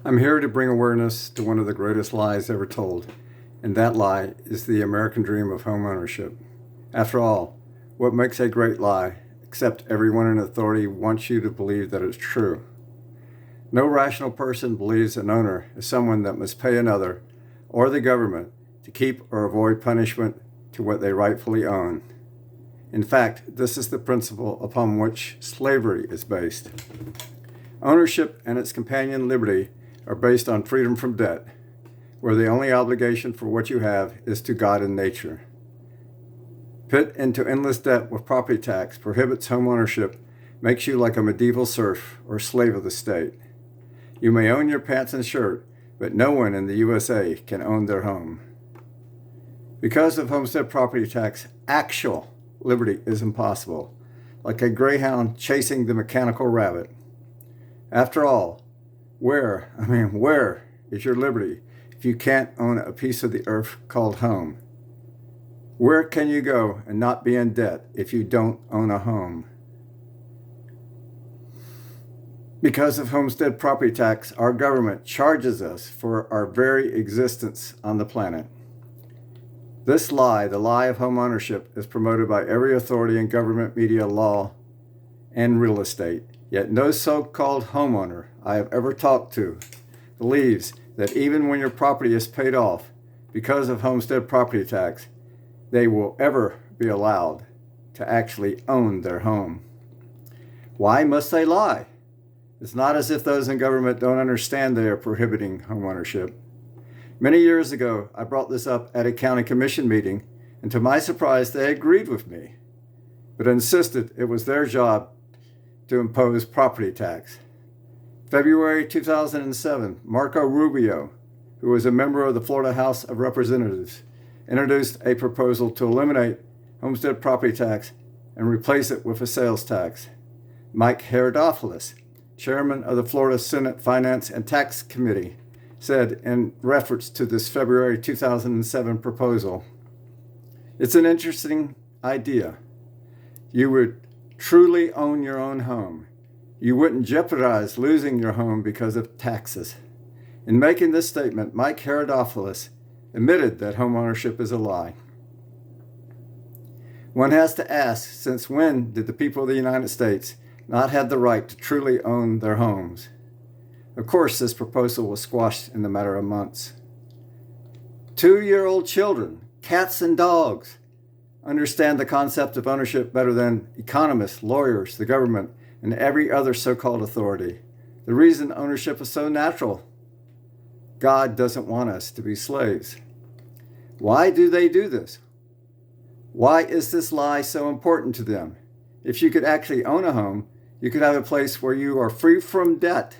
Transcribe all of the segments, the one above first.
I'm here to bring awareness to one of the greatest lies ever told, and that lie is the American dream of home ownership. After all, what makes a great lie, except everyone in authority wants you to believe that it's true? No rational person believes an owner is someone that must pay another, or the government, to keep or avoid punishment to what they rightfully own. In fact, this is the principle upon which slavery is based. Ownership and its companion liberty are based on freedom from debt, where the only obligation for what you have is to God and nature. Put into endless debt with property tax prohibits home ownership, makes you like a medieval serf or slave of the state. You may own your pants and shirt, but no one in the USA can own their home. Because of homestead property tax, actual liberty is impossible, like a greyhound chasing the mechanical rabbit. After all, where is your liberty if you can't own a piece of the earth called home? Where can you go and not be in debt if you don't own a home? Because of homestead property tax, our government charges us for our very existence on the planet. This lie, the lie of home ownership, is promoted by every authority in government, media, law, and real estate. Yet no so-called homeowner I have ever talked to believes that even when your property is paid off because of homestead property tax, they will ever be allowed to actually own their home. Why must they lie? It's not as if those in government don't understand they are prohibiting homeownership. Many years ago, I brought this up at a county commission meeting, and to my surprise, they agreed with me, but insisted it was their job to impose property tax. February 2007, Marco Rubio, who was a member of the Florida House of Representatives, introduced a proposal to eliminate homestead property tax and replace it with a sales tax. Mike Herodopoulos, chairman of the Florida Senate Finance and Tax Committee, said in reference to this February 2007 proposal, "It's an interesting idea. You would truly own your own home. You wouldn't jeopardize losing your home because of taxes." In making this statement, Mike Herodopoulos admitted that home ownership is a lie. One has to ask, since when did the people of the United States not have the right to truly own their homes? Of course, this proposal was squashed in a matter of months. 2-year-old children, cats and dogs, understand the concept of ownership better than economists, lawyers, the government, and every other so-called authority. The reason ownership is so natural: God doesn't want us to be slaves. Why do they do this? Why is this lie so important to them? If you could actually own a home, you could have a place where you are free from debt,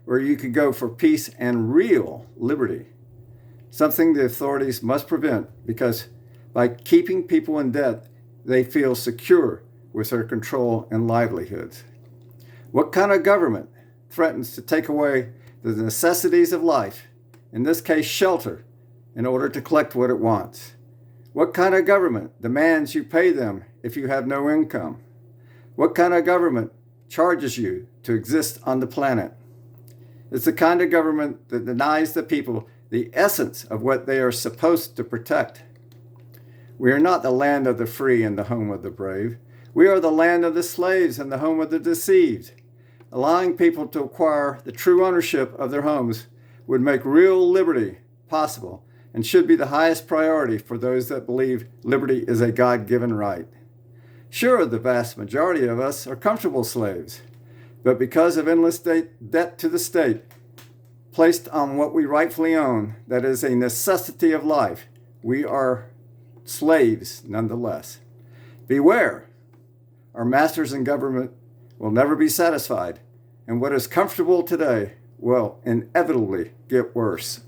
where you could go for peace and real liberty. Something the authorities must prevent, because by keeping people in debt, they feel secure with their control and livelihoods. What kind of government threatens to take away the necessities of life, in this case shelter, in order to collect what it wants? What kind of government demands you pay them if you have no income? What kind of government charges you to exist on the planet? It's the kind of government that denies the people the essence of what they are supposed to protect. We are not the land of the free and the home of the brave. We are the land of the slaves and the home of the deceived. Allowing people to acquire the true ownership of their homes would make real liberty possible and should be the highest priority for those that believe liberty is a God-given right. Sure, the vast majority of us are comfortable slaves, but because of endless debt to the state placed on what we rightfully own, that is a necessity of life, we are slaves nonetheless. Beware, our masters in government will never be satisfied, and what is comfortable today will inevitably get worse.